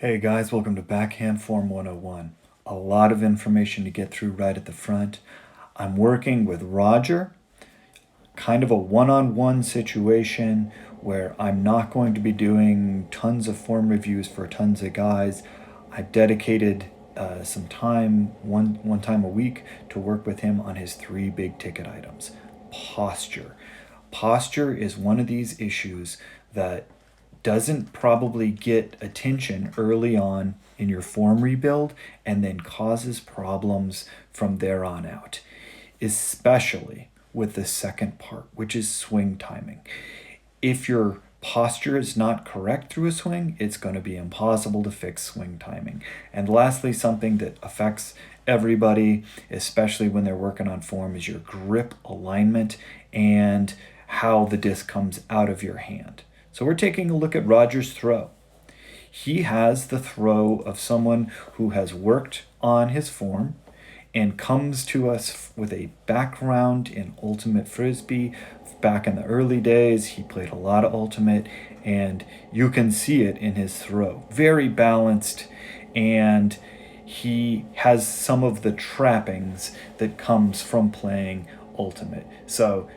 Hey guys, welcome to Backhand Form 101. A lot of information to get through right at the front. I'm working with Roger, kind of a one-on-one situation where I'm not going to be doing tons of form reviews for tons of guys. I've dedicated some time, one time a week, to work with him on his three big ticket items. Posture. Posture is one of these issues that doesn't probably get attention early on in your form rebuild and then causes problems from there on out, especially with the second part, which is swing timing. If your posture is not correct through a swing, it's going to be impossible to fix swing timing. And lastly, something that affects everybody, especially when they're working on form, is your grip alignment and how the disc comes out of your hand. So we're taking a look at Roger's throw. He has the throw of someone who has worked on his form and comes to us with a background in ultimate frisbee. Back in the early days, he played a lot of ultimate, and you can see it in his throw. Very balanced, and he has some of the trappings that comes from playing ultimate. So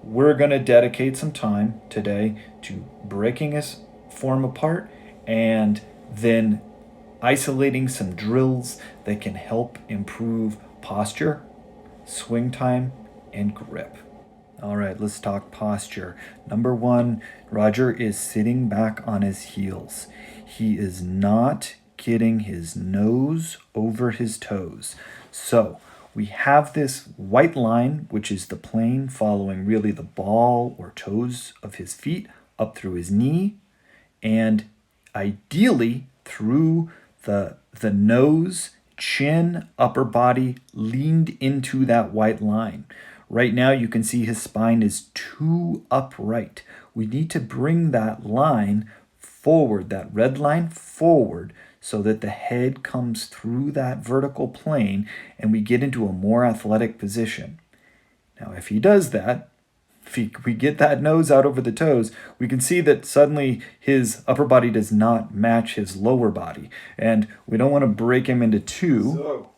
we're going to dedicate some time today to breaking his form apart and then isolating some drills that can help improve posture, swing time, and grip. All right, let's talk posture. Number one, Roger is sitting back on his heels. He is not getting his nose over his toes. So we have this white line, which is the plane following really the ball or toes of his feet up through his knee, and ideally through the nose, chin, upper body leaned into that white line. Right now you can see his spine is too upright. We need to bring that line forward, that red line forward, so that the head comes through that vertical plane and we get into a more athletic position. Now, if he does that, if we get that nose out over the toes, we can see that suddenly his upper body does not match his lower body. And we don't want to break him into two. So,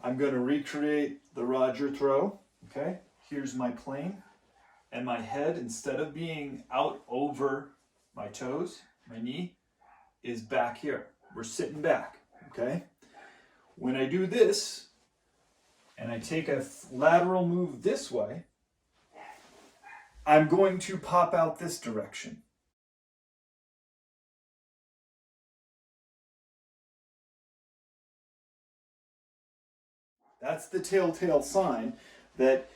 I'm going to recreate the Roger throw. Okay, here's my plane. And my head, instead of being out over my toes, my knee, is back here. We're sitting back, okay? When I do this, and I take a lateral move this way, I'm going to pop out this direction. That's the telltale sign that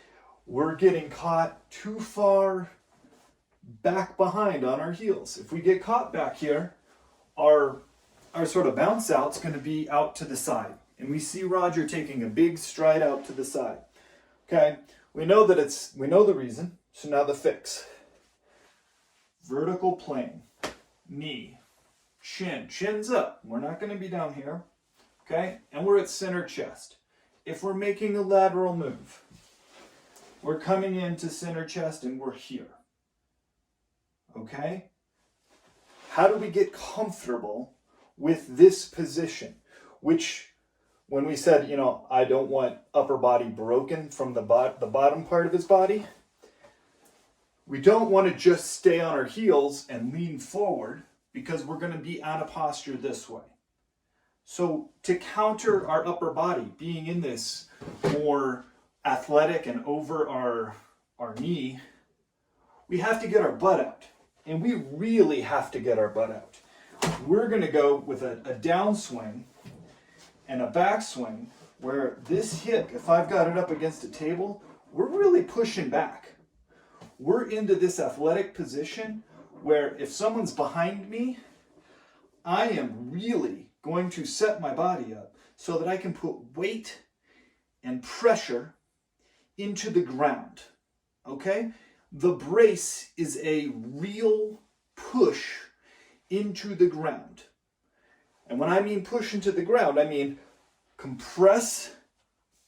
we're getting caught too far back behind on our heels. If we get caught back here, our sort of bounce out's going to be out to the side. And we see Roger taking a big stride out to the side. Okay, we know the reason. So now the fix. Vertical plane, knee, chin's up. We're not going to be down here. Okay, and we're at center chest. If we're making a lateral move, we're coming into center chest and we're here. Okay? How do we get comfortable with this position? Which, when we said, I don't want upper body broken from the bottom part of his body, we don't want to just stay on our heels and lean forward because we're going to be out of posture this way. So to counter our upper body being in this more athletic and over our knee, we have to get our butt out. And we really have to get our butt out. We're going to go with a downswing and a backswing where this hip, if I've got it up against a table, we're really pushing back. We're into this athletic position where if someone's behind me, I am really going to set my body up so that I can put weight and pressure into the ground. Okay? The brace is a real push into the ground. And when I mean push into the ground, I mean compress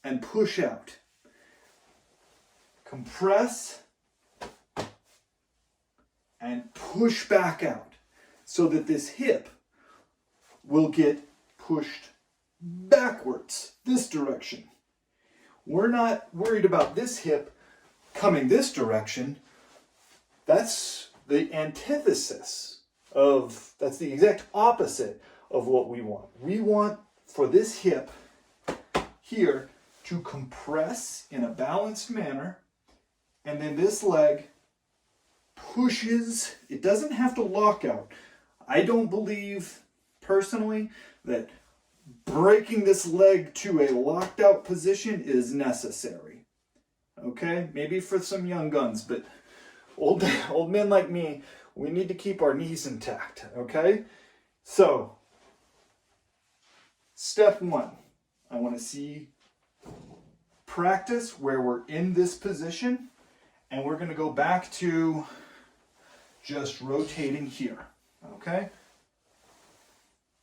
and push out. Compress and push back out so that this hip will get pushed backwards, this direction. We're not worried about this hip coming this direction. That's the antithesis of, that's the exact opposite of what we want. We want for this hip here to compress in a balanced manner, and then this leg pushes. It doesn't have to lock out. I don't believe personally that breaking this leg to a locked out position is necessary. Okay, maybe for some young guns, but old men like me, we need to keep our knees intact. Okay, so step one, I want to see practice where we're in this position, and we're going to go back to just rotating here. Okay,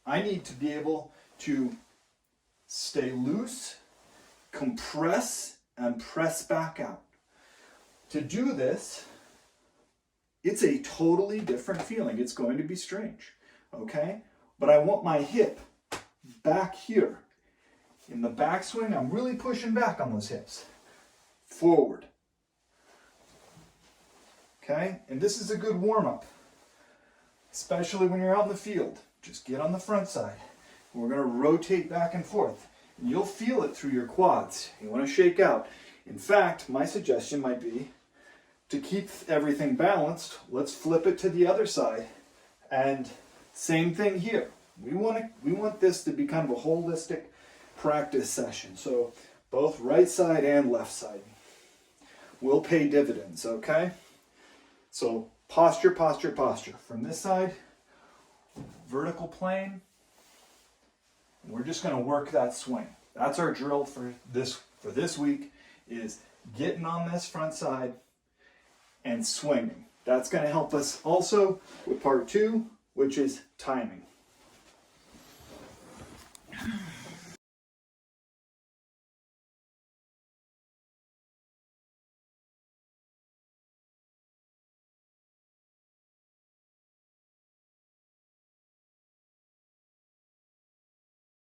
I need to be able to stay loose, compress, and press back out. To do this, it's a totally different feeling. It's going to be strange, okay? But I want my hip back here. In the backswing, I'm really pushing back on those hips. Forward. Okay? And this is a good warm-up, especially when you're out in the field. Just get on the front side. We're going to rotate back and forth. And you'll feel it through your quads. You want to shake out. In fact, my suggestion might be to keep everything balanced, let's flip it to the other side. And same thing here. We want this to be kind of a holistic practice session. So both right side and left side will pay dividends, okay? So posture, posture, posture. From this side, vertical plane. We're just going to work that swing. That's our drill for this week, is getting on this front side and swinging. That's going to help us also with part 2, which is timing.